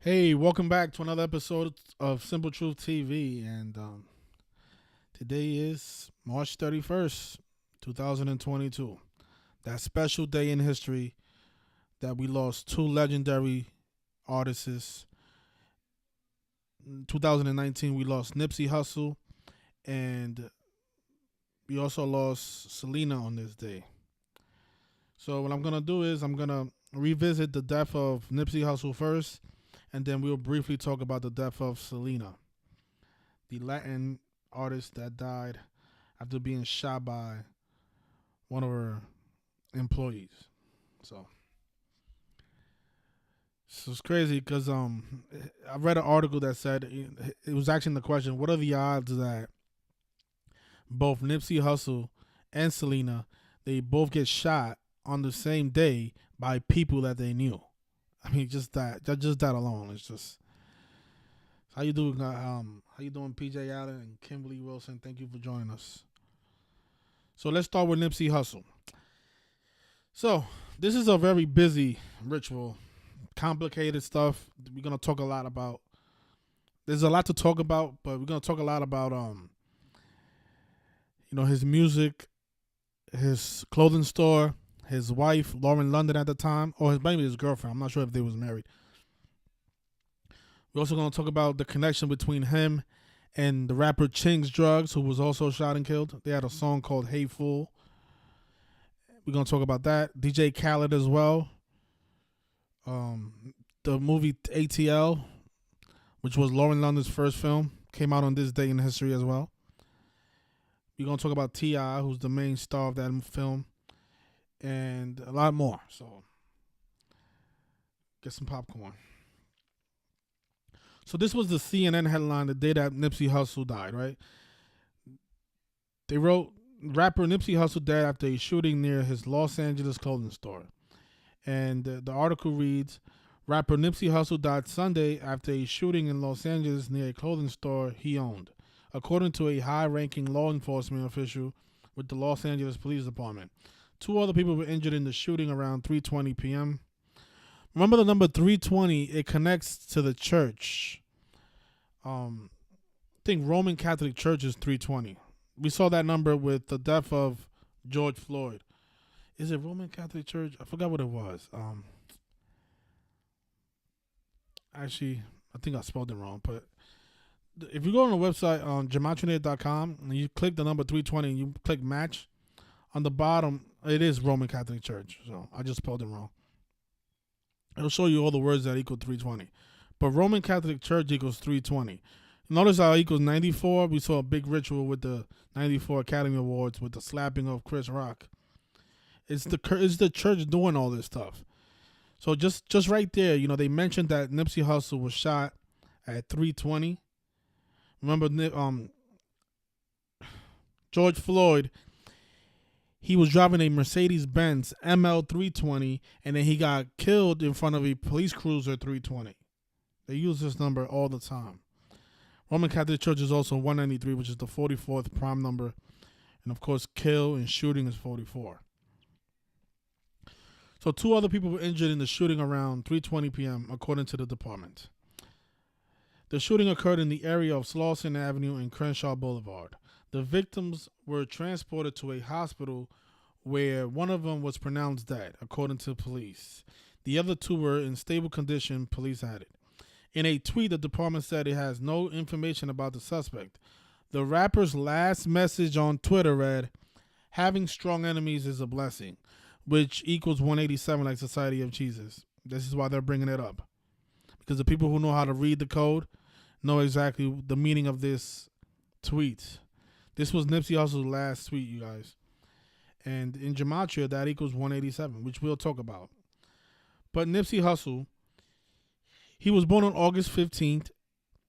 Hey, welcome back to another episode of Simple Truth TV. And today is March 31st, 2022. That special day in history that we lost two legendary artists. In 2019, we lost Nipsey Hussle, and we also lost Selena on this day. So, what I'm going to do is I'm going to revisit the death of Nipsey Hussle first, and then we'll briefly talk about the death of Selena, the Latin artist that died after being shot by one of her employees. So, so it's crazy because I read an article that said it was asking the question, what are the odds that both Nipsey Hussle and Selena, they both get shot on the same day by people that they knew? I mean, just that alone. It's just how you doing? How you doing, PJ Allen and Kimberly Wilson? Thank you for joining us. So let's start with Nipsey Hussle. So this is a very busy ritual, complicated stuff. We're gonna talk a lot about. There's a lot to talk about, but we're gonna talk a lot about his music, his clothing store, his wife Lauren London at the time, or maybe his girlfriend. I'm not sure if they was married. We're also gonna talk about the connection between him and the rapper Ching's Drugs, who was also shot and killed. They had a song called "Hey Fool." We're gonna talk about that. DJ Khaled as well. The movie ATL, which was Lauren London's first film, came out on this day in history as well. We're gonna talk about T.I., who's the main star of that film, and a lot more. So get some popcorn. So this was the CNN headline the day that Nipsey Hussle died, right? They wrote, rapper Nipsey Hussle died after a shooting near his Los Angeles clothing store. And the article reads, rapper Nipsey Hussle died Sunday after a shooting in Los Angeles near a clothing store he owned, according to a high-ranking law enforcement official with the Los Angeles Police Department. Two other people were injured in the shooting around 3:20 p.m. Remember the number 320, it connects to the church. I think Roman Catholic Church is 320. We saw that number with the death of George Floyd. Is it Roman Catholic Church? I forgot what it was. Actually, I think I spelled it wrong. But if you go on the website on gematria.com and you click the number 320 and you click match, on the bottom, it is Roman Catholic Church. So I just spelled it wrong. It'll show you all the words that equal 320. But Roman Catholic Church equals 320. Notice how it equals 94. We saw a big ritual with the 94 Academy Awards with the slapping of Chris Rock. It's the church doing all this stuff. So just right there, they mentioned that Nipsey Hussle was shot at 3:20. Remember, George Floyd, he was driving a Mercedes-Benz ML 320, and then he got killed in front of a police cruiser 320. They use this number all the time. Roman Catholic Church is also 193, which is the 44th prime number. And of course, kill and shooting is 44. So two other people were injured in the shooting around 3:20 p.m., according to the department. The shooting occurred in the area of Slauson Avenue and Crenshaw Boulevard. The victims were transported to a hospital where one of them was pronounced dead, according to police. The other two were in stable condition, police added. In a tweet, the department said it has no information about the suspect. The rapper's last message on Twitter read, "Having strong enemies is a blessing," which equals 187 like Society of Jesus. This is why they're bringing it up. Because the people who know how to read the code know exactly the meaning of this tweet. This was Nipsey Hussle's last tweet, you guys. And in Gematria, that equals 187, which we'll talk about. But Nipsey Hussle, he was born on August 15th,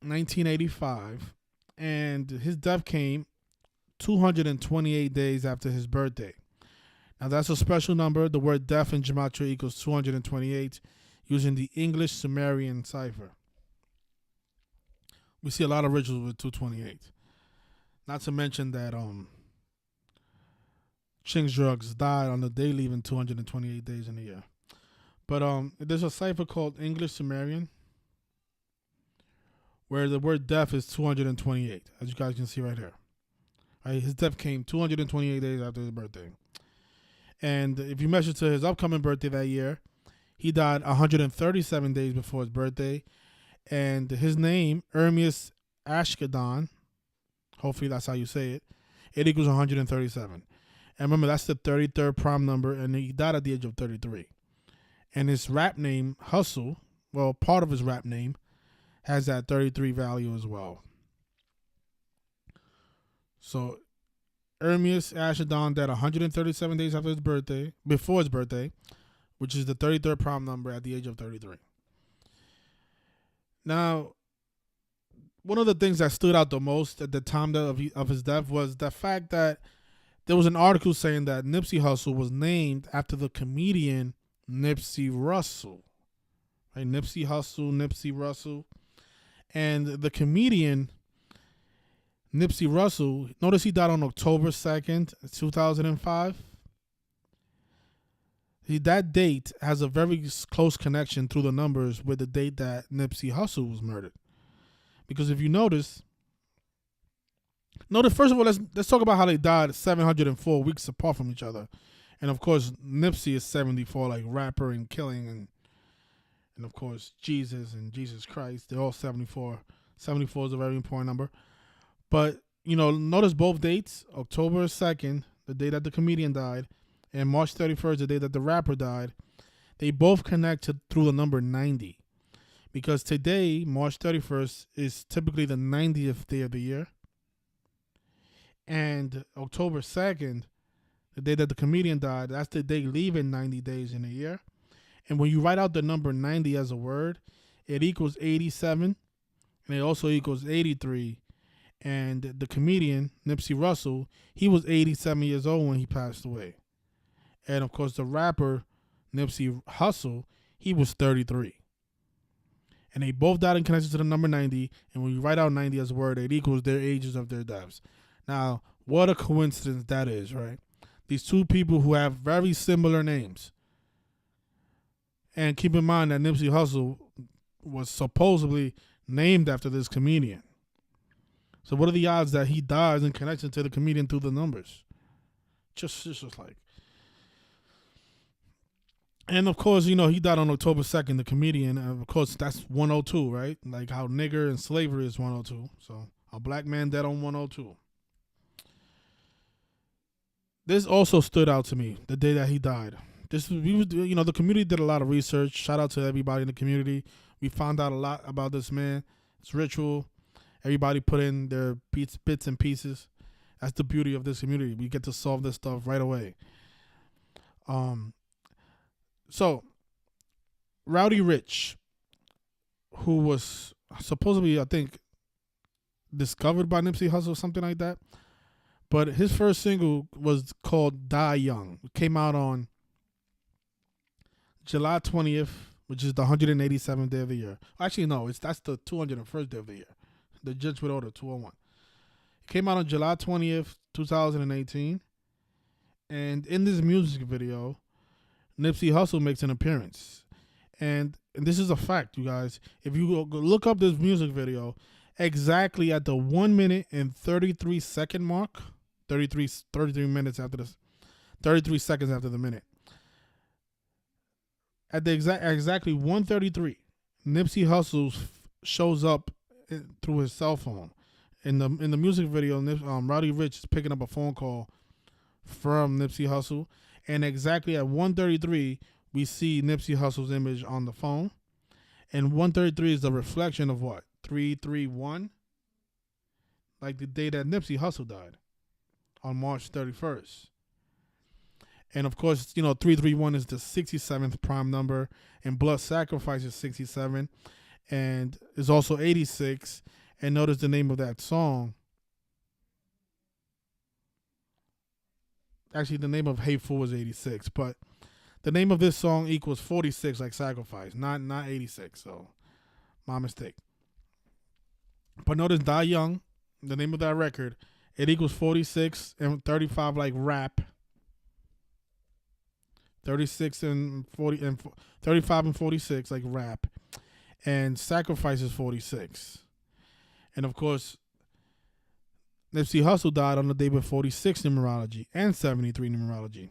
1985, and his death came 228 days after his birthday. Now, that's a special number. The word death in Gematria equals 228, using the English Sumerian cipher. We see a lot of rituals with 228. Not to mention that Ching's Drugs died on the day leaving 228 days in a year. But there's a cipher called English Sumerian. where the word death is 228, as you guys can see right here. Right, his death came 228 days after his birthday. And if you measure to his upcoming birthday that year, he died 137 days before his birthday. And his name, Ermias Ashkedon, hopefully that's how you say it, it equals 137. And remember, that's the 33rd prime number, and he died at the age of 33. And his rap name, Hussle, well, part of his rap name, has that 33 value as well. So, Ermias Ashkedon died 137 days after his birthday, before his birthday, which is the 33rd prime number at the age of 33. Now, one of the things that stood out the most at the time of his death was the fact that there was an article saying that Nipsey Hussle was named after the comedian Nipsey Hussle. Right? Nipsey Hussle. And the comedian Nipsey Hussle, notice he died on October 2nd, 2005. That date has a very close connection through the numbers with the date that Nipsey Hussle was murdered. Because if you notice, first of all, let's talk about how they died 704 weeks apart from each other. And of course, Nipsey is 74, like rapper and killing, and of course, Jesus and Jesus Christ. They're all 74. 74 is a very important number. But, notice both dates, October 2nd, the day that the comedian died, and March 31st, the day that the rapper died, they both connect through the number 90. Because today, March 31st, is typically the 90th day of the year. And October 2nd, the day that the comedian died, that's the day leaving 90 days in a year. And when you write out the number 90 as a word, it equals 87, and it also equals 83. And the comedian, Nipsey Hussle, he was 87 years old when he passed away. And of course, the rapper, Nipsey Hussle, he was 33. And they both died in connection to the number 90. And when you write out 90 as a word, it equals their ages of their deaths. Now, what a coincidence that is, right? These two people who have very similar names. And keep in mind that Nipsey Hussle was supposedly named after this comedian. So what are the odds that he dies in connection to the comedian through the numbers? Just like. And of course, he died on October 2nd, the comedian. Of course, that's 102, right? Like how nigger and slavery is 102. So a black man dead on 102. This also stood out to me the day that he died. The community did a lot of research. Shout out to everybody in the community. We found out a lot about this man, his ritual. Everybody put in their bits and pieces. That's the beauty of this community. We get to solve this stuff right away. So, Rowdy Rich, who was supposedly, I think, discovered by Nipsey Hussle or something like that. But his first single was called Die Young. It came out on July 20th, which is the 187th day of the year. Actually, no, that's the 201st day of the year. The Judgment Order 201. It came out on July 20th, 2018. And in this music video, Nipsey Hussle makes an appearance. And this is a fact, you guys. If you go look up this music video, exactly at the 1 minute and 33 second mark, 33 minutes after this, 33 seconds after the minute. At the exactly 1:33, Nipsey Hussle shows up through his cell phone. In the music video, Rowdy Rich is picking up a phone call from Nipsey Hussle, and exactly at 1:33, we see Nipsey Hussle's image on the phone, and 1:33 is the reflection of what? 331, like the day that Nipsey Hussle died, on March 31st. And of course, 331 is the 67th prime number, and Blood Sacrifice is 67, and is also 86. And notice the name of that song. Actually, the name of Hateful was 86, but the name of this song equals 46, like Sacrifice, not 86. So, my mistake. But notice Die Young, the name of that record, it equals 46 and 35, like rap. 36 and 40 and 35 and 46, like rap, and Sacrifice is 46. And of course, Nipsey Hussle died on the day with 46 numerology and 73 numerology.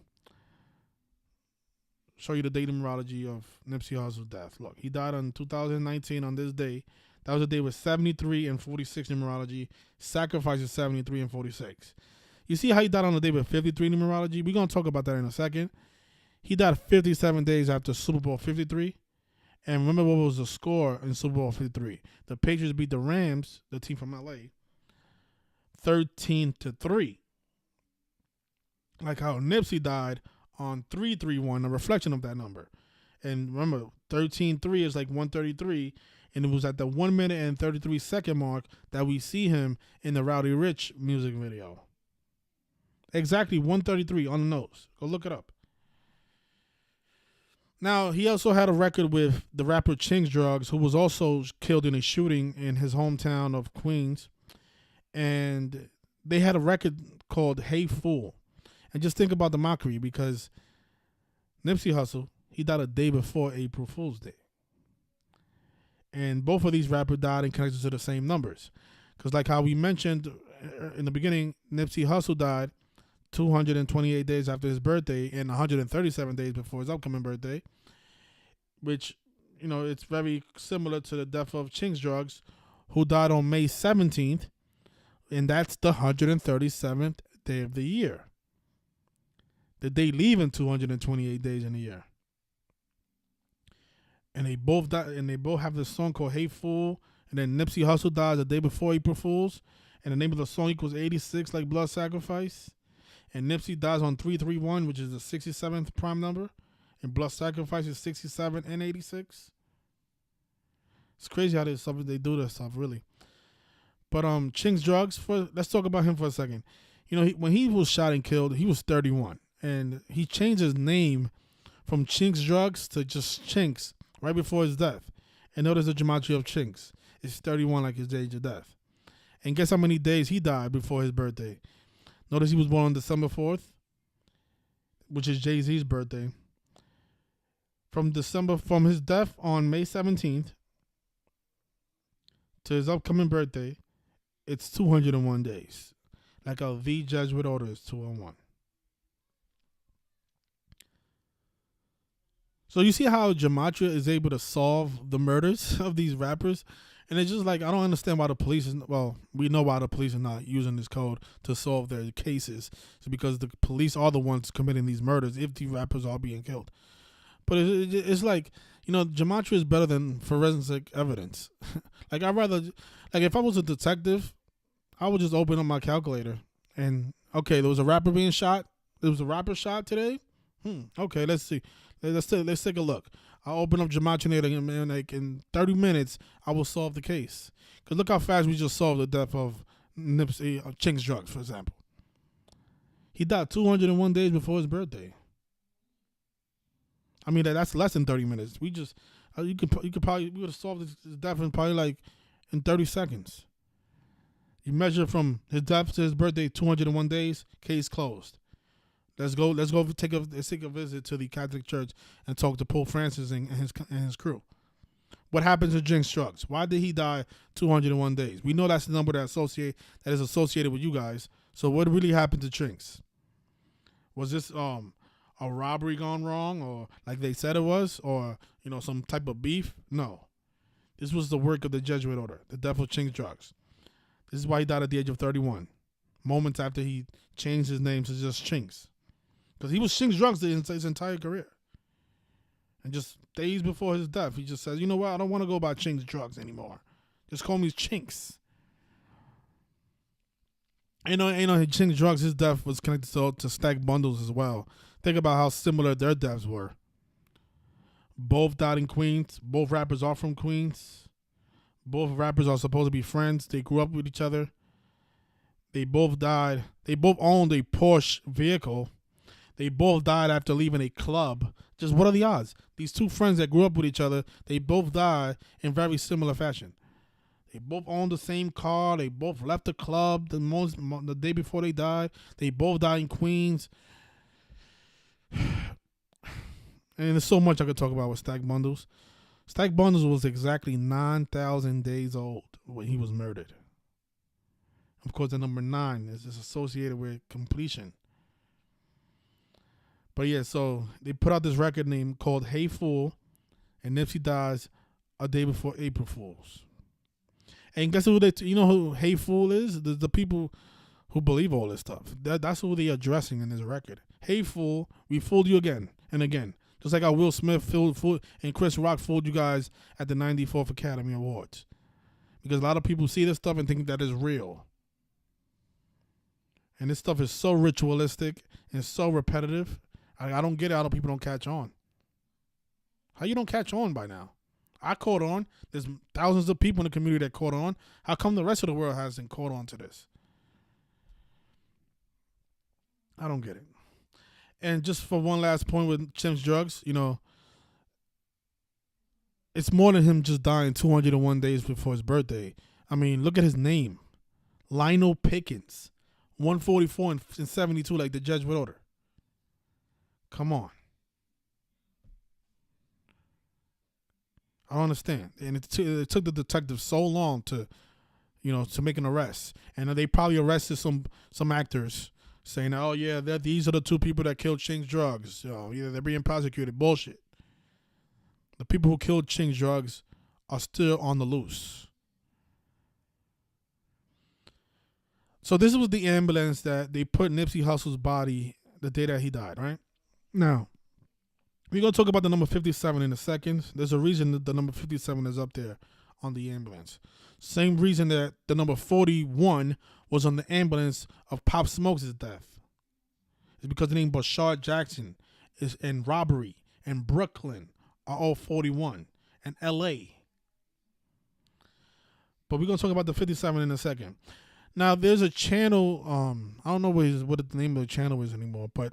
Show you the date numerology of Nipsey Hussle's death. Look, he died on 2019 on this day. That was a day with 73 and 46 numerology. Sacrifice is 73 and 46. You see how he died on the day with 53 numerology? We're going to talk about that in a second. He died 57 days after Super Bowl 53. And remember what was the score in Super Bowl 53? The Patriots beat the Rams, the team from LA, 13-3. Like how Nipsey died on 331, a reflection of that number. And remember, 13-3 is like 133. And it was at the 1 minute and 33 second mark that we see him in the Rowdy Rich music video. Exactly 133 on the nose. Go look it up. Now, he also had a record with the rapper Chinx Drugs, who was also killed in a shooting in his hometown of Queens. And they had a record called Hey Fool. And just think about the mockery, because Nipsey Hussle, he died a day before April Fool's Day. And both of these rappers died in connection to the same numbers. Because like how we mentioned in the beginning, Nipsey Hussle died 228 days after his birthday and 137 days before his upcoming birthday, which, you know, it's very similar to the death of Chinx Drugs, who died on May 17th, and that's the 137th day of the year. The day leaving 228 days in a year. And they both die, and they both have this song called Hey Fool, and then Nipsey Hussle dies the day before April Fool's, and the name of the song equals 86, like Blood Sacrifice. And Nipsey dies on 331, which is the 67th prime number. And Blood Sacrifice is 67 and 86. It's crazy how they do this stuff, really. But Chinx Drugs, let's talk about him for a second. You know, when he was shot and killed, he was 31. And he changed his name from Chinx Drugs to just Chinx right before his death. And notice the gematria of Chinx. It's 31, like his age of death. And guess how many days he died before his birthday? Notice he was born on December 4th, which is Jay-Z's birthday. From his death on May 17th to his upcoming birthday, it's 201 days. Like how the Jesuit order is 201. So you see how gematria is able to solve the murders of these rappers? And it's just like, I don't understand why the police we know why the police are not using this code to solve their cases. It's because the police are the ones committing these murders if the rappers are being killed. But it's like, you know, gematria is better than forensic evidence. Like, I'd rather, like, if I was a detective, I would just open up my calculator and, okay, there was a rapper being shot. There was a rapper shot today. Okay, let's see. Let's take a look. I'll open up gematria and like in 30 minutes, I will solve the case. Because look how fast we just solved the death of Nipsey, Chinx Drugs, for example. He died 201 days before his birthday. I mean, that's less than 30 minutes. We would have solved his death in probably like in 30 seconds. You measure from his death to his birthday, 201 days, case closed. Let's go take a visit to the Catholic Church and talk to Pope Francis and his crew. What happens to Chinx Drugs? Why did he die 201 days? We know that's the number that is associated with you guys. So what really happened to Chinx? Was this a robbery gone wrong, or like they said it was, or, you know, some type of beef? No. This was the work of the Jesuit order, the death of Chinx Drugs. This is why he died at the age of 31, moments after he changed his name to just Chinx. Because he was Chinx Drugs his entire career. And just days before his death, he just says, you know what, I don't want to go by Chinx Drugs anymore. Just call me Chinx. You know, Chinx Drugs, his death was connected to Stack Bundles as well. Think about how similar their deaths were. Both died in Queens. Both rappers are from Queens. Both rappers are supposed to be friends. They grew up with each other. They both died. They both owned a Porsche vehicle. They both died after leaving a club. Just what are the odds? These two friends that grew up with each other, they both died in very similar fashion. They both owned the same car. They both left the club the day before they died. They both died in Queens. And there's so much I could talk about with Stack Bundles. Stack Bundles was exactly 9,000 days old when he was murdered. Of course, the number 9 is associated with completion. But yeah, so they put out this record name called Hey Fool, and Nipsey dies a day before April Fools. And guess who you know who Hey Fool is? The people who believe all this stuff. That's who they're addressing in this record. Hey Fool, we fooled you again and again. Just like how Will Smith fooled and Chris Rock fooled you guys at the 94th Academy Awards. Because a lot of people see this stuff and think that is real. And this stuff is so ritualistic and so repetitive. I don't get it how people don't catch on. How you don't catch on by now? I caught on. There's thousands of people in the community that caught on. How come the rest of the world hasn't caught on to this? I don't get it. And just for one last point with Chimps Drugs, you know, it's more than him just dying 201 days before his birthday. I mean, look at his name. Lionel Pickens. 144 and 72 like the judge would order. Come on. I don't understand. And it took the detective so long to make an arrest. And they probably arrested some actors saying, oh, yeah, these are the 2 people that killed Ching's Drugs. Yeah, they're being prosecuted. Bullshit. The people who killed Ching's Drugs are still on the loose. So this was the ambulance that they put Nipsey Hussle's body the day that he died, right? Now, we're going to talk about the number 57 in a second. There's a reason that the number 57 is up there on the ambulance. Same reason that the number 41 was on the ambulance of Pop Smoke's death. It's because the name Bashard Jackson is in robbery and Brooklyn are all 41 and L.A. But we're going to talk about the 57 in a second. Now, there's a channel, I don't know what the name of the channel is anymore, but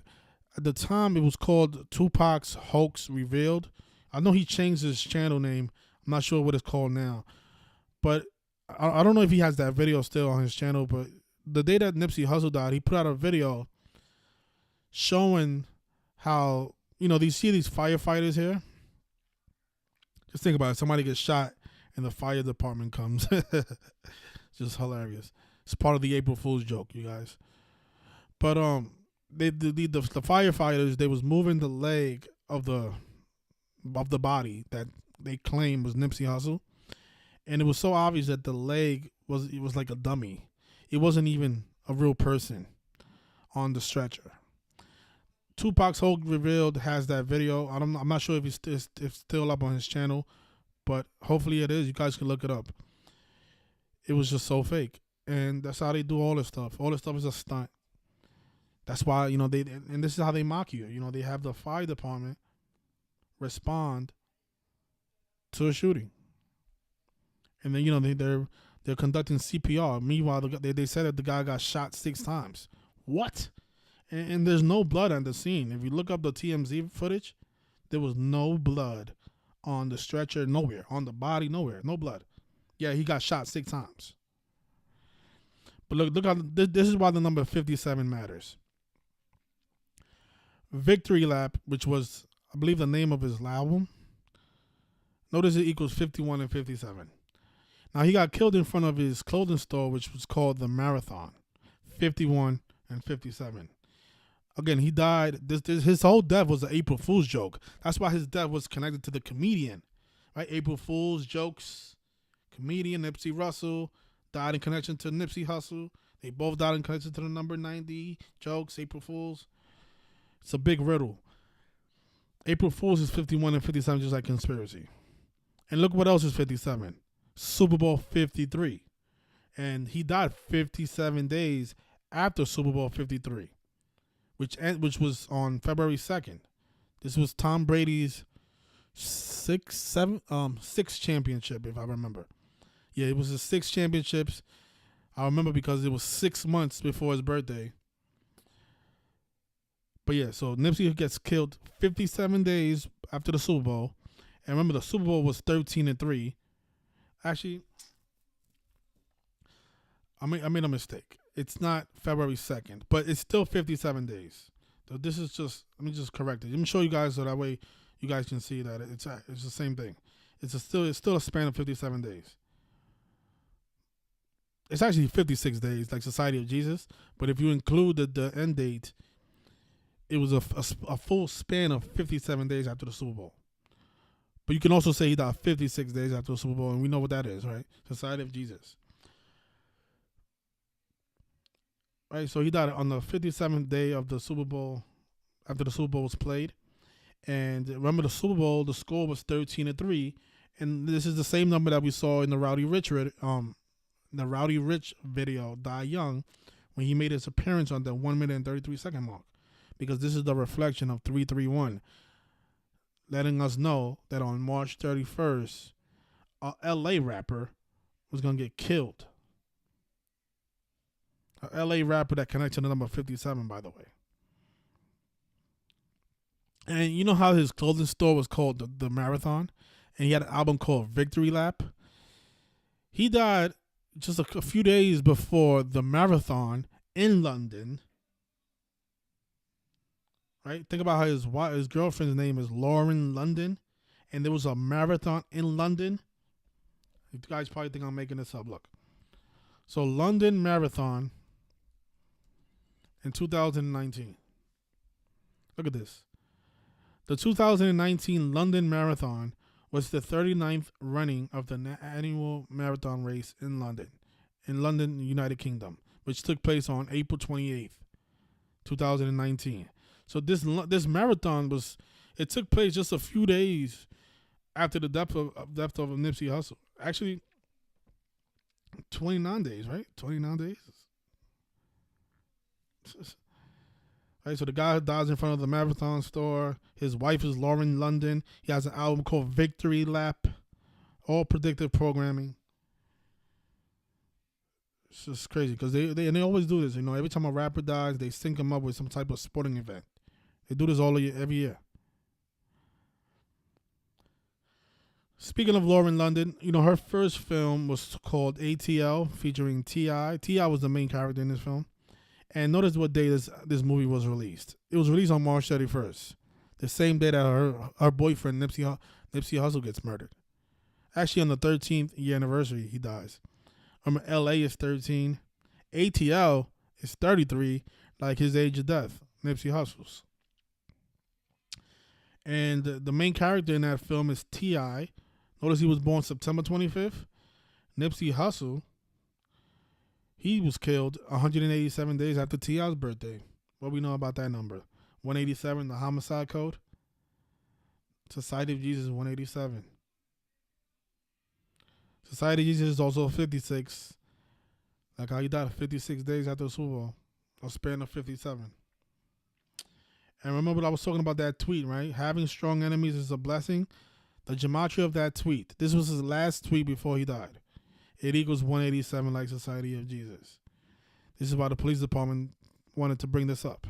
at the time it was called Tupac's Hoax Revealed. I know he changed his channel name. I'm not sure what it's called now. But I don't know if he has that video still on his channel, but the day that Nipsey Hussle died, he put out a video showing how, you see these firefighters here? Just think about it. Somebody gets shot and the fire department comes. Just hilarious. It's part of the April Fool's joke, you guys. But the firefighters, they was moving the leg of the body that they claim was Nipsey Hussle, and it was so obvious that the leg was like a dummy. It wasn't even a real person on the stretcher. Tupac's Hoax Revealed has that video. I'm not sure if it's still up on his channel, but hopefully it is. You guys can look it up. It was just so fake, and that's how they do all this stuff. All this stuff is a stunt. That's why and this is how they mock you. They have the fire department respond to a shooting, and then they're conducting CPR. Meanwhile, they said that the guy got shot 6 times. What? And there's no blood on the scene. If you look up the TMZ footage, there was no blood on the stretcher, nowhere. On the body, nowhere. No blood. Yeah, he got shot 6 times. But look how this is why the number 57 matters. Victory Lap, which was, I believe, the name of his album. Notice it equals 51 and 57. Now, he got killed in front of his clothing store, which was called The Marathon. 51 and 57. Again, he died. His whole death was an April Fool's joke. That's why his death was connected to the comedian, right? April Fool's jokes. Comedian Nipsey Hussle died in connection to Nipsey Hussle. They both died in connection to the number 90 jokes. April Fool's. It's a big riddle. April Fool's is 51 and 57, just like conspiracy. And look what else is 57. Super Bowl 53. And he died 57 days after Super Bowl 53. Which was on February 2nd. This was Tom Brady's sixth championship, if I remember. Yeah, it was his 6 championships. I remember because it was 6 months before his birthday. But yeah, so Nipsey gets killed 57 days after the Super Bowl. And remember, the Super Bowl was 13-3. Actually, I made a mistake. It's not February 2nd, but it's still 57 days. So this is just, let me just correct it. Let me show you guys so that way you guys can see that it's the same thing. It's still a span of 57 days. It's actually 56 days, like Society of Jesus. But if you include the end date, it was a full span of 57 days after the Super Bowl. But you can also say he died 56 days after the Super Bowl, and we know what that is, right? Society of Jesus. Right, so he died on the 57th day of the Super Bowl, after the Super Bowl was played. And remember, the Super Bowl, the score was 13-3, and this is the same number that we saw in the Rowdy Rich video, Die Young, when he made his appearance on the 1 minute and 33 second mark, because this is the reflection of 331, letting us know that on March 31st, a LA rapper was gonna get killed. A LA rapper that connects to the number 57, by the way. And you know how his clothing store was called the Marathon, and he had an album called Victory Lap. He died just a few days before the Marathon in London. Right? Think about how his girlfriend's name is Lauren London, and there was a marathon in London. You guys probably think I'm making this up. Look. So London Marathon in 2019. Look at this. The 2019 London Marathon was the 39th running of the annual marathon race in London, United Kingdom, which took place on April 28th, 2019. So this marathon took place just a few days after the death of Nipsey Hussle. Actually, 29 days, right? 29 days. Right, so the guy dies in front of the marathon store. His wife is Lauren London. He has an album called Victory Lap. All predictive programming. It's just crazy because they always do this. You know, every time a rapper dies, they sync him up with some type of sporting event. They do this every year. Speaking of Lauren London, you know, her first film was called ATL, featuring T.I. T.I. was the main character in this film. And notice what day this movie was released. It was released on March 31st, the same day that her boyfriend Nipsey Hussle gets murdered. Actually, on the 13th year anniversary, he dies. L.A. is 13. ATL is 33, like his age of death, Nipsey Hussle's. And the main character in that film is T.I. Notice he was born September 25th. Nipsey Hussle, he was killed 187 days after T.I.'s birthday. What we know about that number? 187, the homicide code. Society of Jesus is 187. Society of Jesus is also 56. Like how he died 56 days after the Super Bowl. A span of 57. And remember, I was talking about that tweet, right? Having strong enemies is a blessing. The gematria of that tweet. This was his last tweet before he died. It equals 187, like Society of Jesus. This is why the police department wanted to bring this up.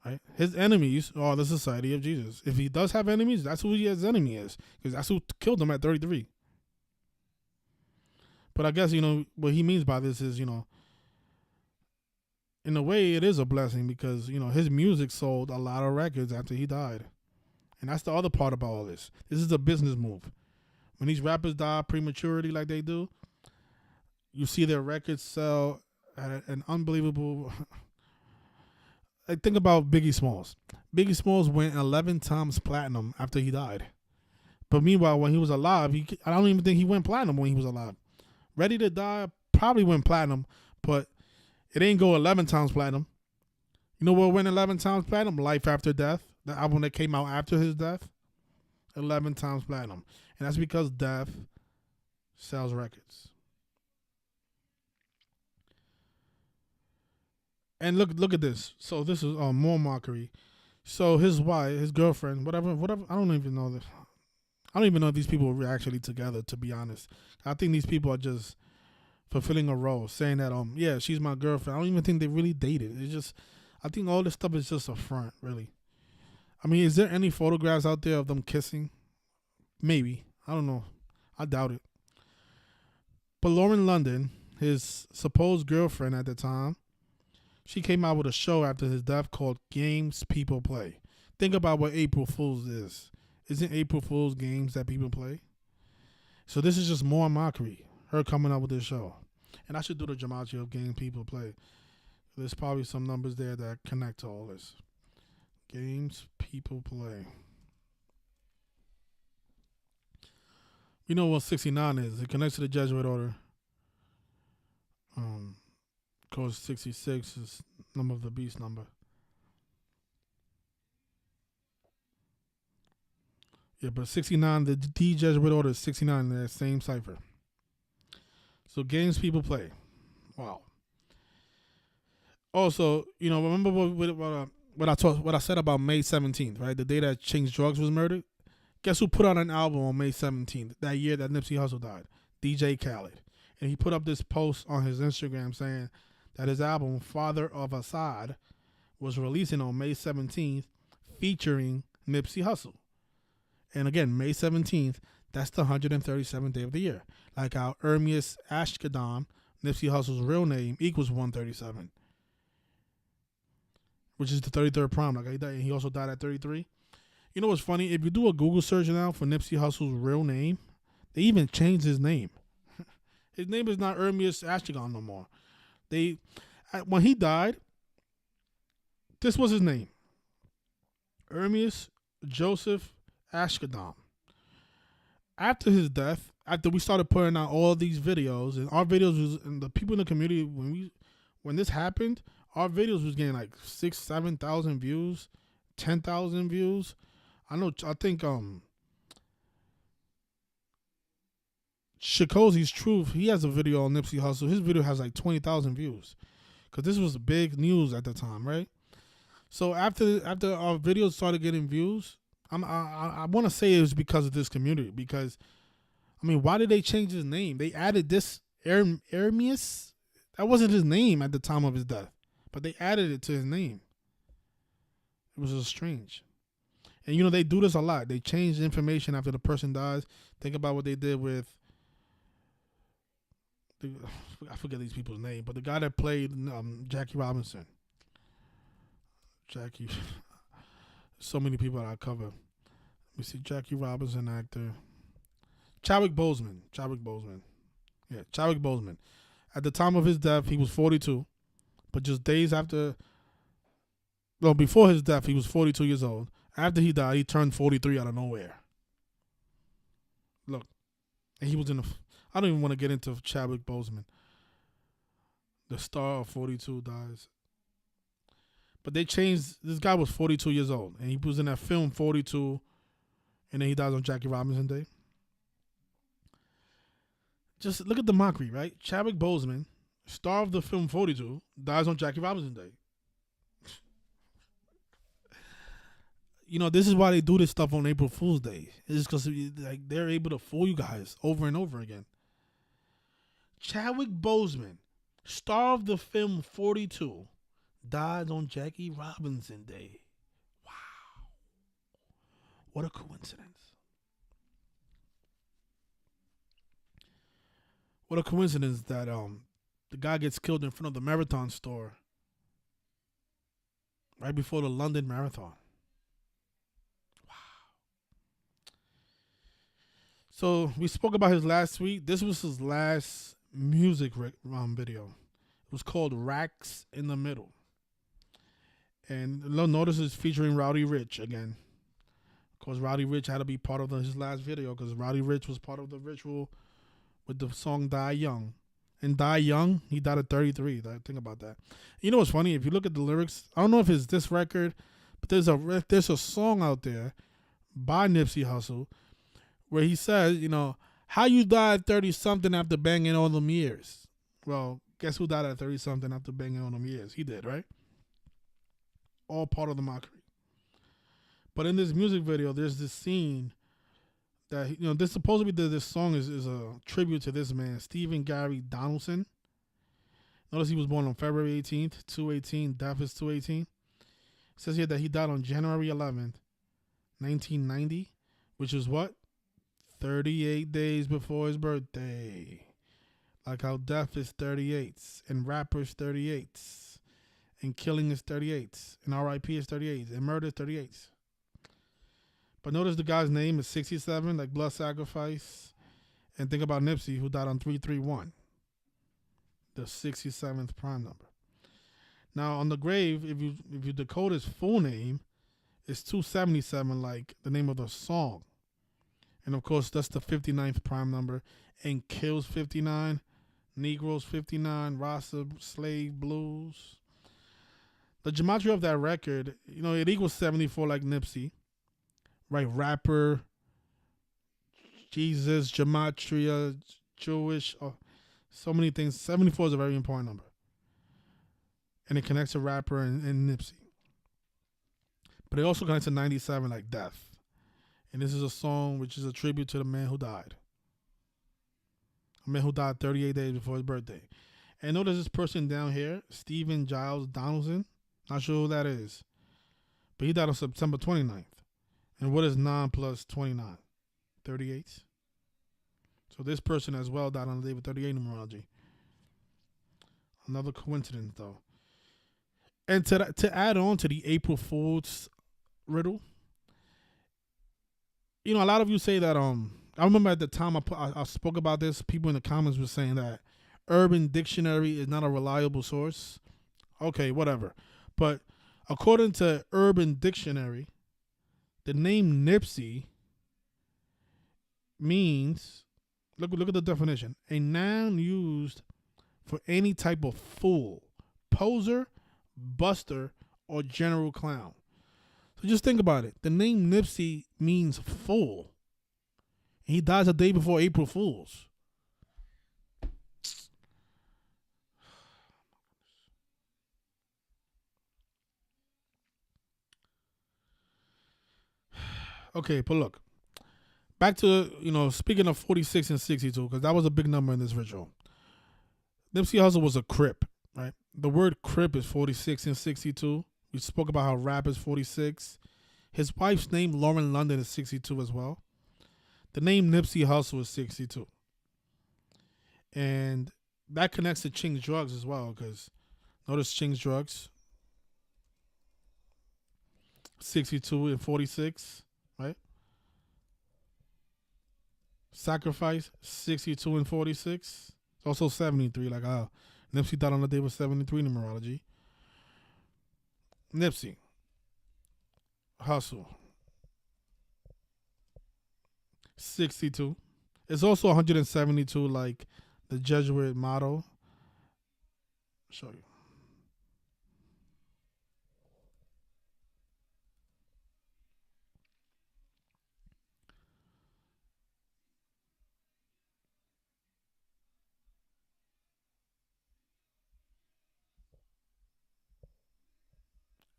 Right? His enemies are the Society of Jesus. If he does have enemies, that's who his enemy is. Because that's who killed him at 33. But I guess, you know, what he means by this is, you know, in a way it is a blessing because, you know, his music sold a lot of records after he died. And that's the other part about all this. This is a business move. When these rappers die prematurely like they do, you see their records sell at an unbelievable... Like, think about Biggie Smalls. Biggie Smalls went 11 times platinum after he died. But meanwhile, when he was alive, I don't even think he went platinum when he was alive. Ready to Die probably went platinum, but it ain't go 11 times platinum. You know what went 11 times platinum? Life After Death, the album that came out after his death. 11 times platinum. And that's because death sells records. And look at this. So this is more mockery. So his wife, his girlfriend, whatever. I don't even know this. I don't even know if these people were actually together, to be honest. I think these people are just fulfilling a role, saying that yeah, she's my girlfriend. I don't even think they really dated. It's just, I think all this stuff is just a front, really. I mean, is there any photographs out there of them kissing? Maybe. I don't know. I doubt it. But Lauren London, his supposed girlfriend at the time, she came out with a show after his death called Games People Play. Think about what April Fool's is. Isn't April Fool's games that people play? So this is just more mockery. Her coming out with this show. And I should do the gematria of game people play. There's probably some numbers there that connect to all this. Games people play. You know what 69 is? It connects to the Jesuit order. Of course, 66 is number of the beast number. Yeah, but 69, the D Jesuit order is 69 in that same cipher. So games people play. Wow. Also, you know, remember what I said about May 17th, right? The day that Chinx Drugs was murdered. Guess who put out an album on May 17th, that year that Nipsey Hussle died? DJ Khaled. And he put up this post on his Instagram saying that his album, Father of Assad, was releasing on May 17th featuring Nipsey Hussle. And again, May 17th, that's the 137th day of the year. Like how Ermias Ashkadam, Nipsey Hussle's real name, equals 137, which is the 33rd prime. Like he also died at 33. You know what's funny? If you do a Google search now for Nipsey Hussle's real name, they even changed his name. His name is not Ermias Ashkadam no more. When he died, this was his name. Ermias Joseph Ashkadam. After his death, after we started putting out all these videos, and our videos was, and the people in the community, when this happened, our videos was getting like 6,000-7,000 views, 10,000 views. I think Shakozi's Truth, he has a video on Nipsey Hussle. His video has like 20,000 views, because this was big news at the time, right? So after our videos started getting views, I want to say it was because of this community. Because, I mean, why did they change his name? They added this Ermias. That wasn't his name at the time of his death, but they added it to his name. It was just strange. And, you know, they do this a lot. They change information after the person dies. Think about what they did with, I forget these people's name, but the guy that played Jackie Robinson. Jackie. So many people that I cover. Let me see. Jackie Robinson actor. Chadwick Boseman. Yeah, Chadwick Boseman. At the time of his death, he was 42. But just days after, well, before his death, he was 42 years old. After he died, he turned 43 out of nowhere. Look. And he was in I don't even want to get into Chadwick Boseman. The star of 42 dies. But they changed. This guy was 42 years old, and he was in that film 42, and then he dies on Jackie Robinson Day. Just look at the mockery, right? Chadwick Boseman, star of the film 42, dies on Jackie Robinson Day. You know, this is why they do this stuff on April Fool's Day. It's because like they're able to fool you guys over and over again. Chadwick Boseman, star of the film 42, died on Jackie Robinson Day. Wow. What a coincidence. What a coincidence that the guy gets killed in front of the Marathon store right before the London Marathon. Wow. So we spoke about his last week. This was his last music video. It was called Racks in the Middle. And notice it's featuring Rowdy Rich again. Of course, Rowdy Rich had to be part of his last video because Rowdy Rich was part of the ritual with the song Die Young. And Die Young, he died at 33. Think about that. You know what's funny? If you look at the lyrics, I don't know if it's this record, but there's a song out there by Nipsey Hussle where he says, you know, how you died 30-something after banging all them years. Well, guess who died at 30-something after banging all them years? He did, right? All part of the mockery. But in this music video, there's this scene that, you know, this supposedly this song is a tribute to this man, Stephen Gary Donaldson. Notice he was born on February 18th, 218, death is 218. It says here that he died on January 11th, 1990, which is what? 38 days before his birthday. Like how death is 38s, and rappers 38s. And killing is 38s. And RIP is 38s. And murder is 38s. But notice the guy's name is 67, like Blood Sacrifice. And think about Nipsey, who died on 331. the 67th prime number. Now on the grave, if you decode his full name, it's 277, like the name of the song. And of course, that's the 59th prime number. And Kills 59, Negroes 59, Rasta Slave Blues. The gematria of that record, it equals 74 like Nipsey. Right? Rapper, Jesus, gematria, Jewish, so many things. 74 is a very important number. And it connects to rapper and Nipsey. But it also connects to 97 like Death. And this is a song which is a tribute to the man who died. A man who died 38 days before his birthday. And notice this person down here, Stephen Giles Donaldson. Not sure who that is. But he died on September 29th. And what is 9 plus 29? 38. So this person as well died on the day with 38 numerology. Another coincidence, though. And to add on to the April Fool's riddle, a lot of you say that, I remember at the time I spoke about this, people in the comments were saying that Urban Dictionary is not a reliable source. Okay, whatever. But according to Urban Dictionary, the name Nipsey means, look at the definition, a noun used for any type of fool, poser, buster, or general clown. So just think about it. The name Nipsey means fool. And he dies a day before April Fools. Okay, but look. Back to, speaking of 46 and 62, because that was a big number in this ritual. Nipsey Hussle was a Crip, right? The word Crip is 46 and 62. We spoke about how rap is 46. His wife's name, Lauren London, is 62 as well. The name Nipsey Hussle is 62. And that connects to Ching's Drugs as well, because notice Ching's Drugs, 62 and 46, right? Sacrifice, 62 and 46. It's also 73, like Nipsey died on the day with 73 numerology. Nipsey Hussle, 62. It's also 172, like the Jesuit motto. I'll show you.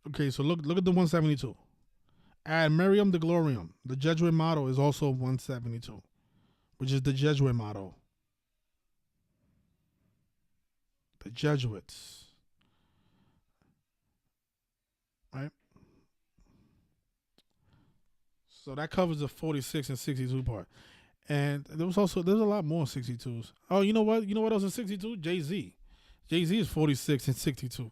Okay, so look at the 172. Ad Miriam de Gloriam. The Jesuit motto is also 172, which is the Jesuit motto. The Jesuits. Right? So that covers the 46 and 62 part. And there's a lot more 62s. Oh, you know what? You know what else is 62? Jay-Z. Jay-Z is 46 and 62.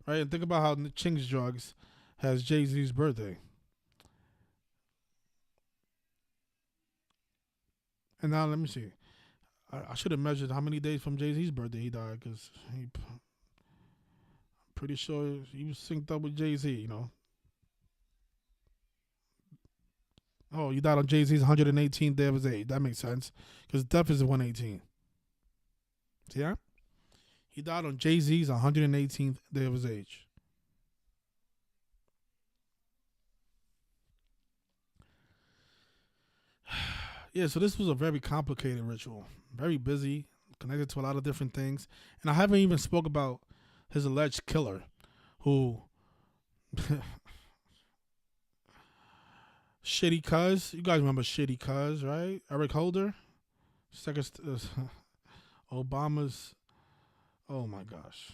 Right? And think about how Ching's Drugs has Jay-Z's birthday. And now let me see. I should have measured how many days from Jay-Z's birthday he died, because I'm pretty sure he was synced up with Jay-Z, Oh, he died on Jay-Z's 118th day of his age. That makes sense, because death is 118. See that? He died on Jay-Z's 118th day of his age. Yeah, so this was a very complicated ritual. Very busy, connected to a lot of different things. And I haven't even spoke about his alleged killer, who... Shitty Cuz. You guys remember Shitty Cuz, right? Eric Holder. Second, Obama's... Oh, my gosh.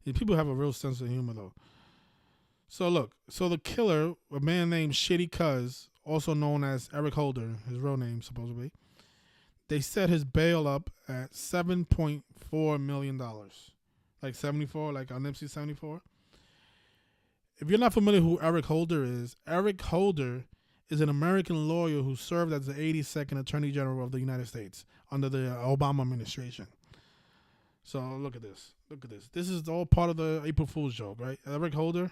People have a real sense of humor, though. So, look. So, the killer, a man named Shitty Cuz, also known as Eric Holder, his real name, supposedly, they set his bail up at $7.4 million. Like 74, like on Nipsey 74. If you're not familiar who Eric Holder is an American lawyer who served as the 82nd Attorney General of the United States under the Obama administration. So look at this. Look at this. This is all part of the April Fool's joke, right? Eric Holder.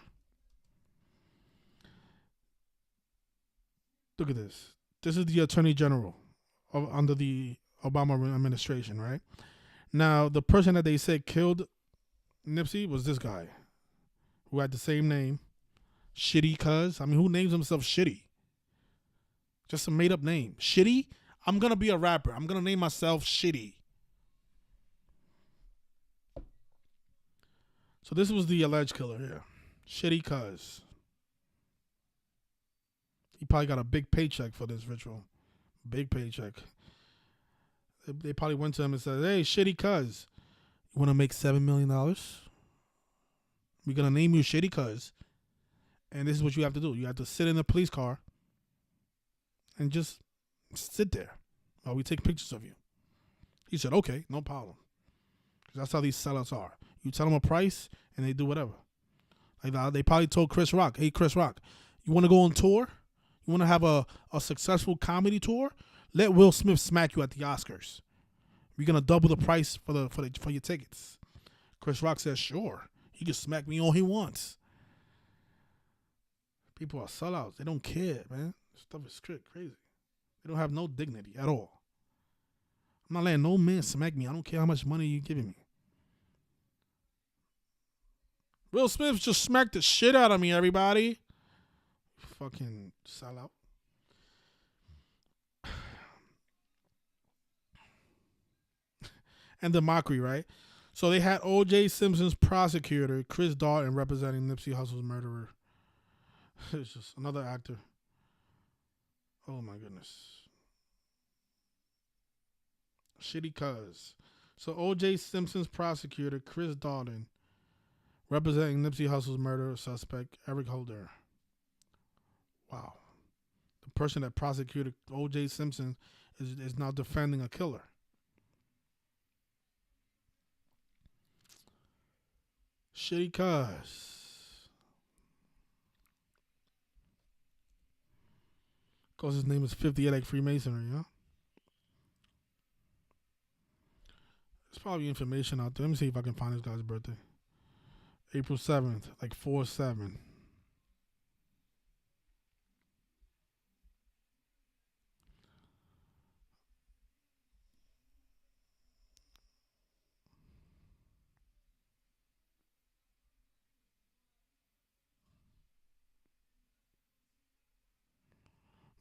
Look at this. This is the Attorney General under the Obama administration, right? Now, the person that they said killed Nipsey was this guy who had the same name, Shitty Cuz. I mean, who names himself Shitty? Just a made up name. Shitty? I'm going to be a rapper. I'm going to name myself Shitty. So this was the alleged killer here. Shitty Cuz. He probably got a big paycheck for this ritual. Big paycheck. They probably went to him and said, hey, Shitty Cuz, you want to make $7 million? We're going to name you Shitty Cuz. And this is what you have to do. You have to sit in a police car and just sit there while we take pictures of you. He said, okay, no problem. Because that's how these sellouts are. You tell them a price and they do whatever. Like they probably told Chris Rock, hey, Chris Rock, you want to go on tour? You want to have a successful comedy tour? Let Will Smith smack you at the Oscars. We're going to double the price for your tickets. Chris Rock says, sure. He can smack me all he wants. People are sellouts. They don't care, man. This stuff is crazy. They don't have no dignity at all. I'm not letting no man smack me. I don't care how much money you're giving me. Will Smith just smacked the shit out of me, everybody. Fucking sellout. And the mockery, right? So they had O.J. Simpson's prosecutor, Chris Darden, representing Nipsey Hussle's murderer. It's just another actor. Oh my goodness. Shitty Cuz. So O.J. Simpson's prosecutor, Chris Darden, representing Nipsey Hussle's murder suspect, Eric Holder. Wow. The person that prosecuted O.J. Simpson is now defending a killer. Shitty Cuz. Because his name is 58 like Freemasonry, huh? There's probably information out there. Let me see if I can find this guy's birthday. April 7th, like 4-7.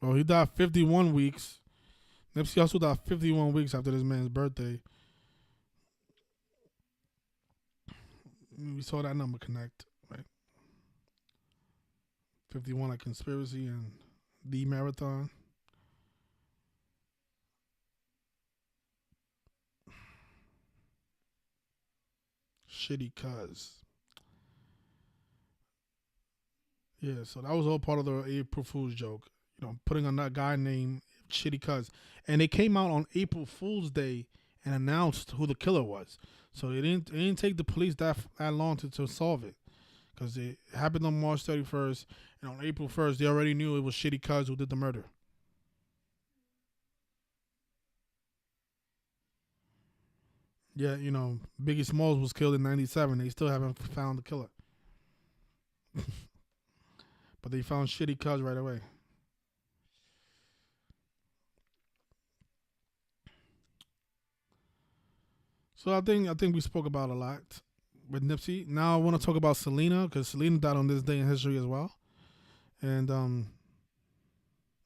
Well, he died 51 weeks. Nipsey Hussle died 51 weeks after this man's birthday. We saw that number connect, right? 51 like Conspiracy and The Marathon. Shitty Cuz. Yeah, so that was all part of the April Fool's joke. You know, putting on that guy named Shitty Cuz. And they came out on April Fool's Day and announced who the killer was. So they didn't take the police that long to solve it. Because it happened on March 31st. And on April 1st, they already knew it was Shitty Cuz who did the murder. Yeah, you know, Biggie Smalls was killed in 97. They still haven't found the killer. But they found Shitty Cuz right away. So I think we spoke about a lot with Nipsey. Now I want to talk about Selena, because Selena died on this day in history as well. And you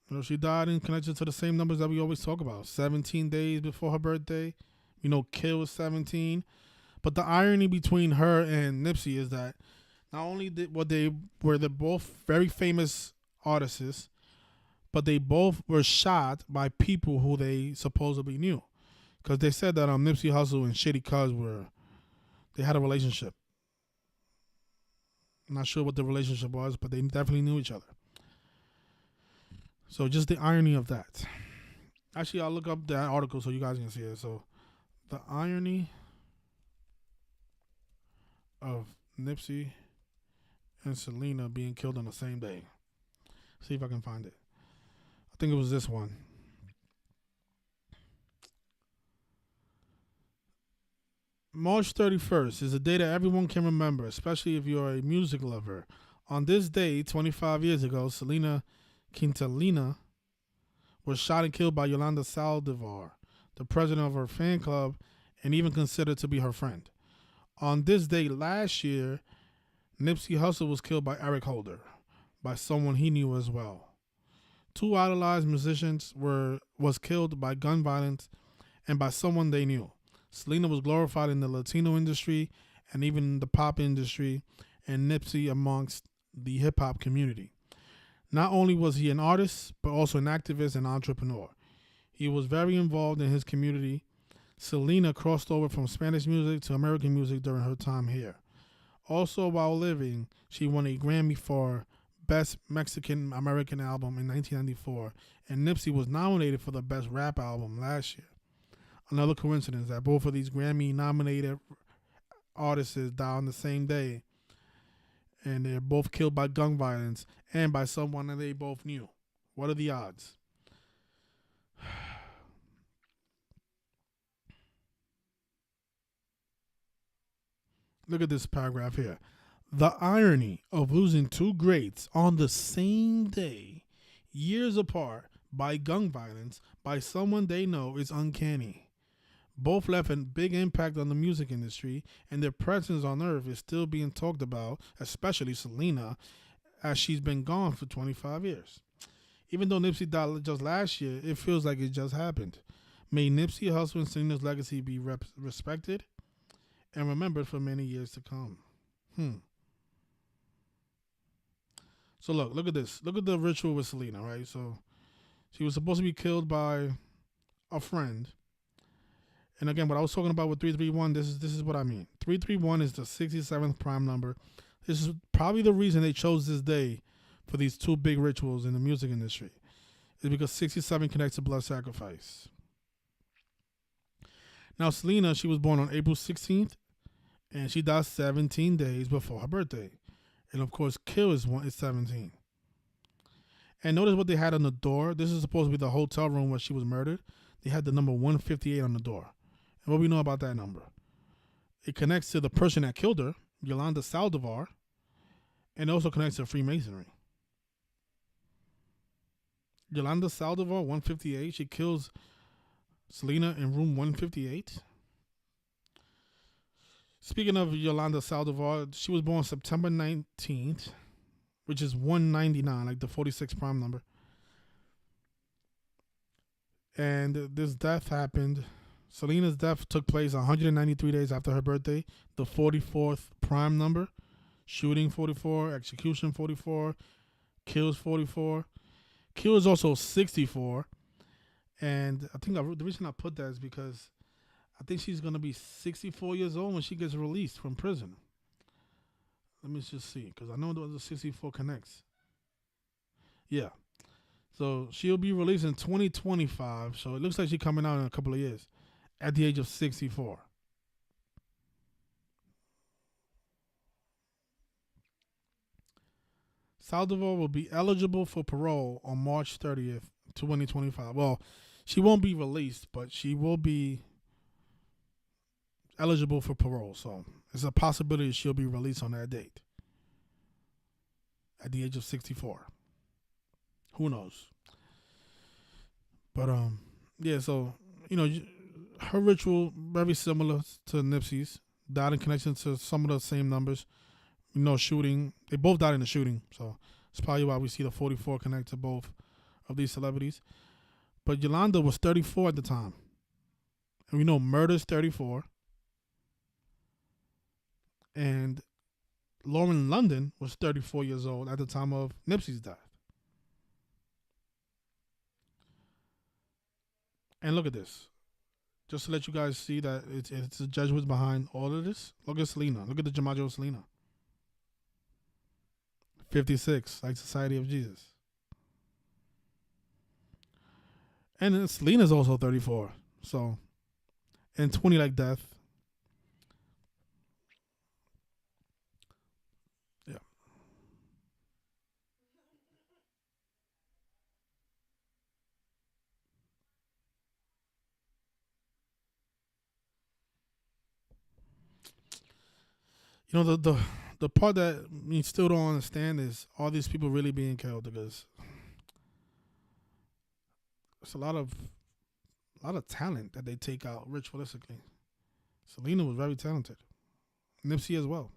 know, she died in connection to the same numbers that we always talk about. 17 days before her birthday. You know, Kill was 17. But the irony between her and Nipsey is that not only were they both very famous artists, but they both were shot by people who they supposedly knew. Because they said that Nipsey Hussle and Shitty Cuz they had a relationship. I'm not sure what the relationship was, but they definitely knew each other. So just the irony of that. Actually, I'll look up that article so you guys can see it. So the irony of Nipsey and Selena being killed on the same day. See if I can find it. I think it was this one. March 31st is a day that everyone can remember, especially if you're a music lover. On this day, 25 years ago, Selena Quintanilla was shot and killed by Yolanda Saldivar, the president of her fan club and even considered to be her friend. On this day last year, Nipsey Hussle was killed by Eric Holder, by someone he knew as well. Two idolized musicians was killed by gun violence and by someone they knew. Selena was glorified in the Latino industry and even the pop industry, and Nipsey amongst the hip hop community. Not only was he an artist, but also an activist and entrepreneur. He was very involved in his community. Selena crossed over from Spanish music to American music during her time here. Also, while living, she won a Grammy for Best Mexican American Album in 1994, and Nipsey was nominated for the Best Rap Album last year. Another coincidence that both of these Grammy-nominated artists died on the same day, and they're both killed by gun violence and by someone that they both knew. What are the odds? Look at this paragraph here. The irony of losing two greats on the same day, years apart, by gun violence, by someone they know is uncanny. Both left a big impact on the music industry, and their presence on Earth is still being talked about, especially Selena, as she's been gone for 25 years. Even though Nipsey died just last year, it feels like it just happened. May Nipsey Hussle and Selena's legacy be respected and remembered for many years to come. So look at this. Look at the ritual with Selena, right? So she was supposed to be killed by a friend. And again, what I was talking about with 331, this is what I mean. 331 is the 67th prime number. This is probably the reason they chose this day for these two big rituals in the music industry. Is because 67 connects to blood sacrifice. Now, Selena, she was born on April 16th, and she died 17 days before her birthday. And of course, Kill is 17. And notice what they had on the door. This is supposed to be the hotel room where she was murdered. They had the number 158 on the door. And what we know about that number? It connects to the person that killed her, Yolanda Saldivar, and it also connects to Freemasonry. Yolanda Saldivar, 158. She kills Selena in room 158. Speaking of Yolanda Saldivar, she was born September 19th, which is 199, like the 46 prime number. And this death happened. Selena's death took place 193 days after her birthday, the 44th prime number. Shooting 44, execution 44, kills 44. Kill is also 64. And I think the reason I put that is because I think she's going to be 64 years old when she gets released from prison. Let me just see, because I know the 64 connects. Yeah. So she'll be released in 2025. So it looks like she's coming out in a couple of years at the age of 64. Saldivar will be eligible for parole on March 30th, 2025. Well, she won't be released, but she will be eligible for parole. So there's a possibility she'll be released on that date at the age of 64. Who knows? But yeah. So her ritual very similar to Nipsey's. Died in connection to some of the same numbers. Shooting. They both died in the shooting, so it's probably why we see the 44 connect to both of these celebrities. But Yolanda was 34 at the time, and we know murder's 34. And Lauren London was 34 years old at the time of Nipsey's death. And look at this. Just to let you guys see that it's the Jesuits behind all of this. Look at Selena. Look at the Jamajo of Selena. 56, like Society of Jesus. And then Selena's also 34. So, and 20 like Death. Yeah. You know, the part that we still don't understand is all these people really being killed because it's a lot of talent that they take out ritualistically. Selena was very talented. Nipsey as well.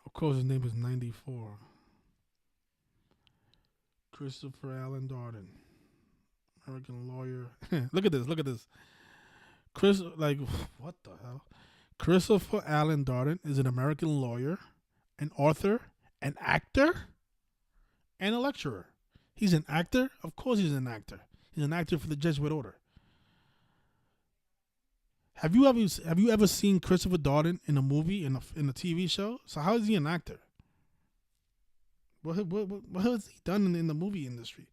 Of course, his name is 94. Christopher Allen Darden, American lawyer. Look at this. Look at this. Chris, like, what the hell? Christopher Allen Darden is an American lawyer, an author, an actor, and a lecturer. He's an actor? Of course he's an actor. He's an actor for the Jesuit Order. Have you ever seen Christopher Darden in a movie, in a TV show? So how is he an actor? What has he done in the movie industry?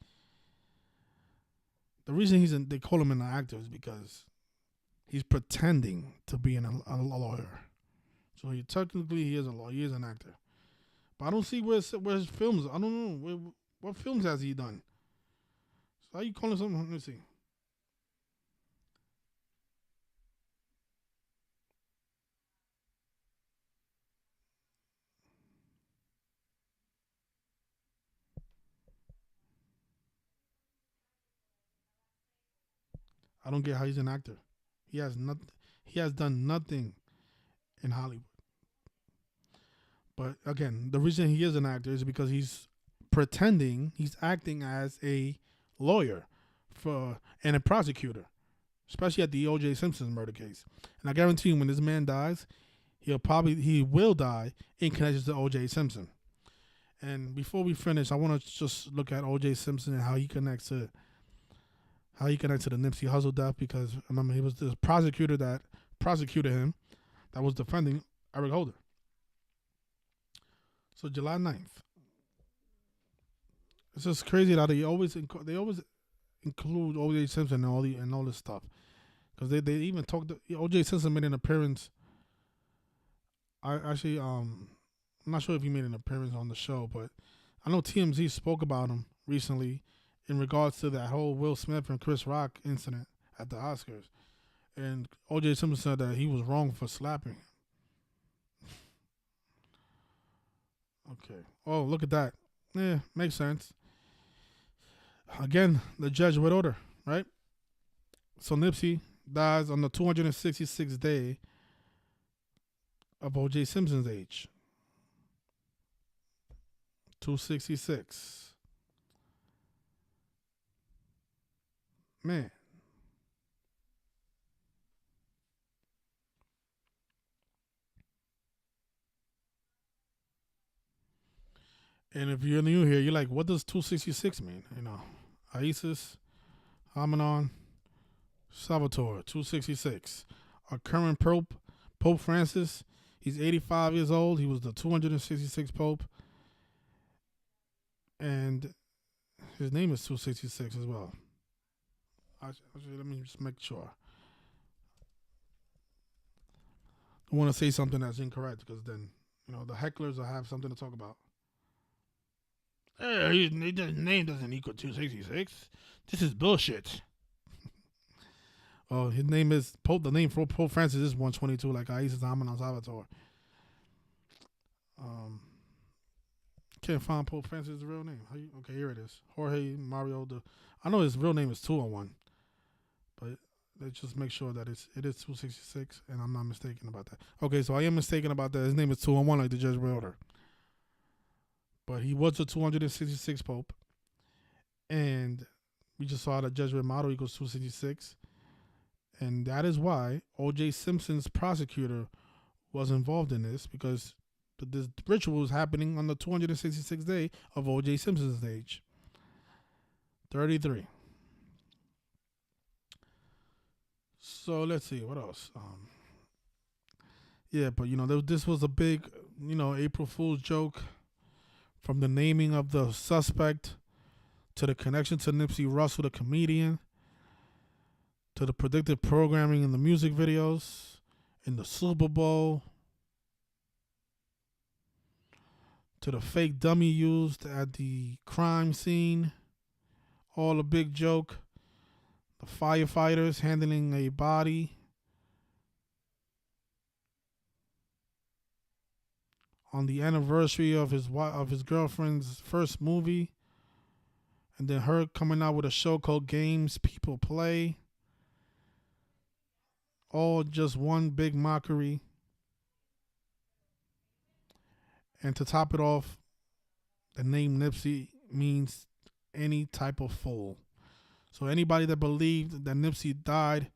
The reason they call him an actor is because he's pretending to be a lawyer. So technically he is a lawyer. He is an actor. But I don't see where his films. I don't know what films has he done. So how you calling something? Let me see. I don't get how he's an actor. He has nothing. He has done nothing in Hollywood. But again, the reason he is an actor is because he's pretending, he's acting as a lawyer and a prosecutor, especially at the O.J. Simpson murder case. And I guarantee you, when this man dies, he will die in connection to O.J. Simpson. And before we finish, I want to just look at O.J. Simpson and how he connects to the Nipsey Hussle death, because remember, he was the prosecutor that prosecuted him, that was defending Eric Holder. So July 9th. It's just crazy that they always include O.J. Simpson and all this stuff, because they even talked. O.J. Simpson made an appearance. I actually I'm not sure if he made an appearance on the show, but I know TMZ spoke about him recently in regards to that whole Will Smith and Chris Rock incident at the Oscars, and O.J. Simpson said that he was wrong for slapping. Okay. Oh, look at that. Yeah, makes sense. Again, the judge would order, right? So Nipsey dies on the 266th day of O.J. Simpson's age. 266. Man. And if you're new here, you're like, what does 266 mean? Isis, Hamanon, Salvatore, 266. Our current Pope Francis, he's 85 years old. He was the 266th Pope. And his name is 266 as well. Actually, let me just make sure. I want to say something that's incorrect, because then, the hecklers will have something to talk about. His name doesn't equal 266. This is bullshit. Oh, his name is Pope. The name for Pope Francis is 122, like Isis Amanon Salvatore. Um, can't find Pope Francis' real name. Okay, here it is. Jorge Mario. I know his real name is 201, but let's just make sure that it is 266, and I'm not mistaken about that. Okay, so I am mistaken about that. His name is 201, like the Judge order. But he was the 266th Pope, and we just saw the Jesuit model equals 266, and that is why O.J. Simpson's prosecutor was involved in this, because this ritual was happening on the 266th day of O.J. Simpson's age. 33. So let's see what else. Yeah, but this was a big, April Fool's joke, from the naming of the suspect to the connection to Nipsey Hussle, the comedian, to the predictive programming in the music videos, in the Super Bowl, to the fake dummy used at the crime scene. all a big joke. The firefighters handling a body on the anniversary of his girlfriend's first movie, and then her coming out with a show called Games People Play. All just one big mockery. And to top it off, the name Nipsey means any type of fool. So anybody that believed that Nipsey died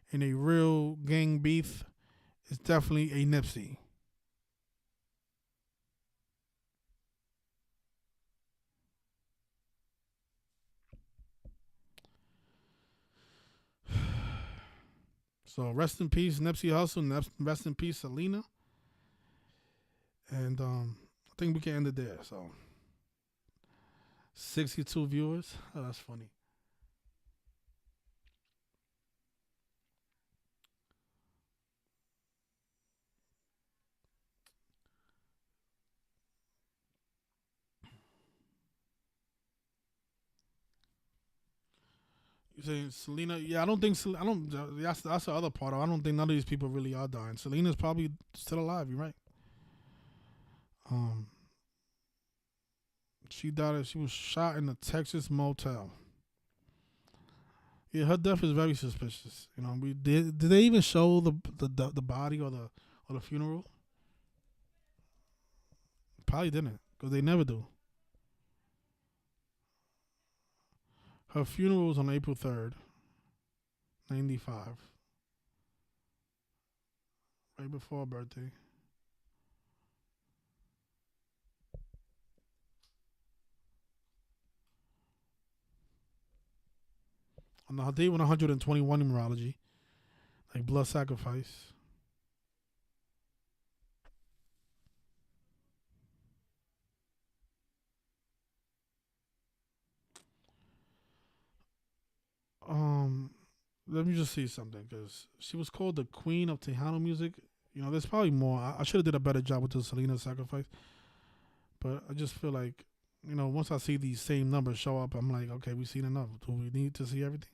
in a real gang beef is definitely a Nipsey. So rest in peace, Nipsey Hussle. Rest in peace, Selena. And I think we can end it there. So 62 viewers. Oh, that's funny. You saying Selena? Yeah, I don't think I don't. That's the other part. I don't think none of these people really are dying. Selena's probably still alive. You're right. Um, she died. She was shot in a Texas motel. Yeah, her death is very suspicious. You know, we did. Did they even show the body or the funeral? Probably didn't, because they never do. Her funeral was on April 3rd, '95, right before her birthday. On the day 121 numerology, like blood sacrifice. Um, Let me just see something, because she was called the Queen of Tejano music. You know, there's probably more. I should have did a better job with the Selena sacrifice, but I just feel like, once I see these same numbers show up, I'm like, okay, we've seen enough. Do we need to see everything?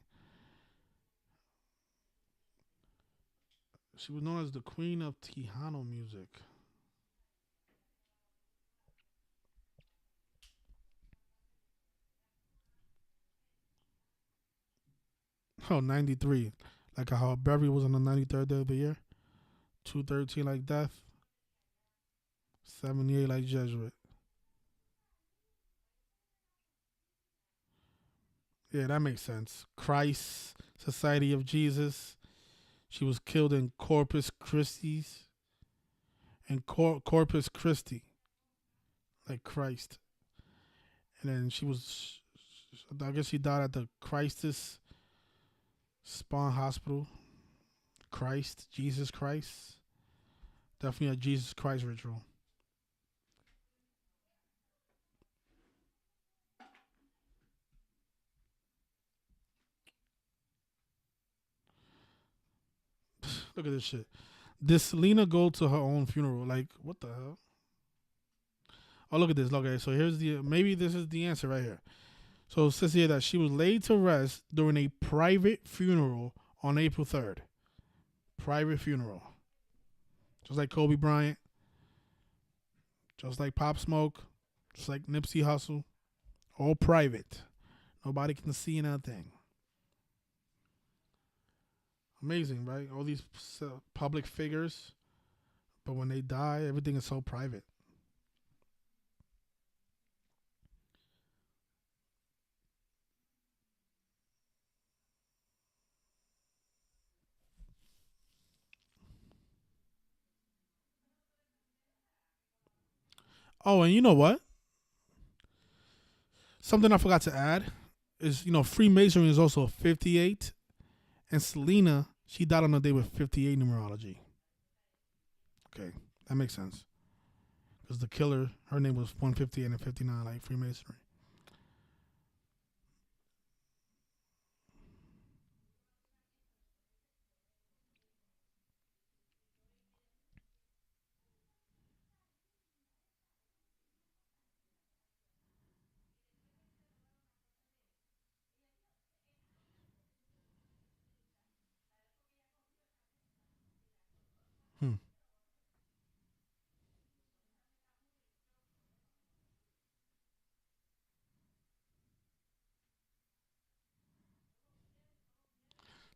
She was known as the Queen of Tejano music. Oh, 93. Like how Berry was on the 93rd day of the year. 213 like Death. 78 like Jesuit. Yeah, that makes sense. Christ, Society of Jesus. She was killed in Corpus Christi. In Corpus Christi, like Christ. And then she was, I guess she died at the Christus Spawn Hospital. Christ, Jesus Christ. Definitely a Jesus Christ ritual. Look at this shit. Did Selena go to her own funeral? Like, what the hell? Oh, look at this. Okay, so maybe this is the answer right here. So it says here that she was laid to rest during a private funeral on April 3rd. Private funeral. Just like Kobe Bryant, just like Pop Smoke, just like Nipsey Hussle. All private. Nobody can see nothing. Amazing, right? All these public figures, but when they die, everything is so private. Oh, and you know what? Something I forgot to add is, Freemasonry is also 58, and Selena, she died on the day with 58 numerology. Okay, that makes sense. Because the killer, her name was 158 and 59, like Freemasonry.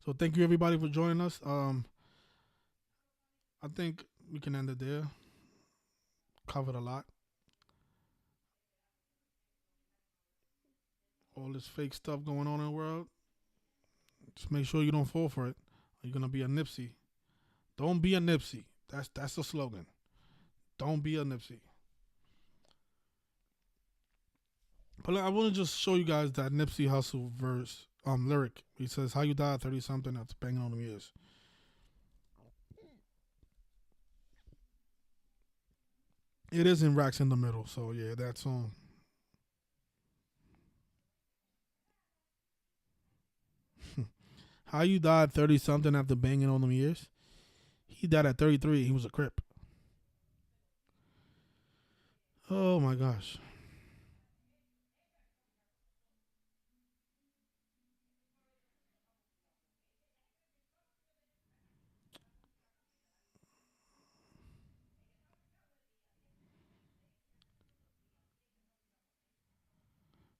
So thank you everybody for joining us. I think we can end it there. Covered a lot. All this fake stuff going on in the world. Just make sure you don't fall for it. Or you're gonna be a Nipsey. Don't be a Nipsey. That's the slogan. Don't be a Nipsey. But I want to just show you guys that Nipsey Hussle verse lyric. He says, "How you die at 30 something after banging on them years." It is in Racks in the Middle, so yeah, that song. How you die at 30 something after banging on them years? He died at 33. He was a Crip. Oh my gosh.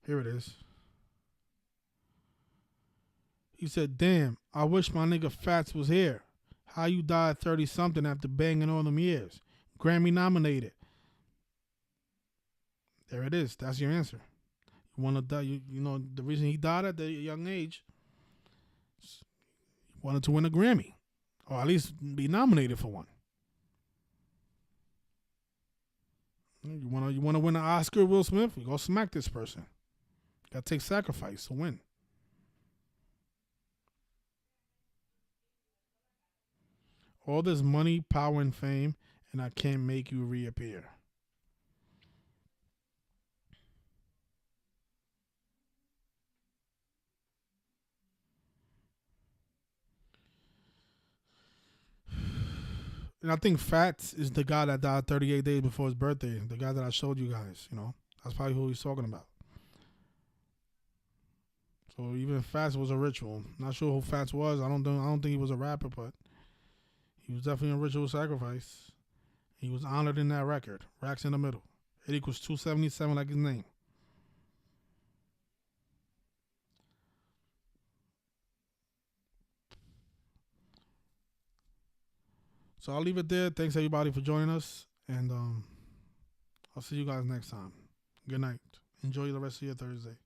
Here it is. He said, "Damn, I wish my nigga Fats was here. How you died 30 something after banging all them years? Grammy nominated." There it is. That's your answer. You want to die? You know the reason he died at the young age. He wanted to win a Grammy, or at least be nominated for one. You wanna win an Oscar, Will Smith? You go smack this person. Gotta take sacrifice to win. All this money, power, and fame, and I can't make you reappear. And I think Fats is the guy that died 38 days before his birthday. The guy that I showed you guys. That's probably who he's talking about. So even Fats was a ritual. Not sure who Fats was. I don't think he was a rapper, but he was definitely a ritual sacrifice. He was honored in that record. Racks in the Middle. It equals 277 like his name. So I'll leave it there. Thanks everybody for joining us, and I'll see you guys next time. Good night. Enjoy the rest of your Thursday.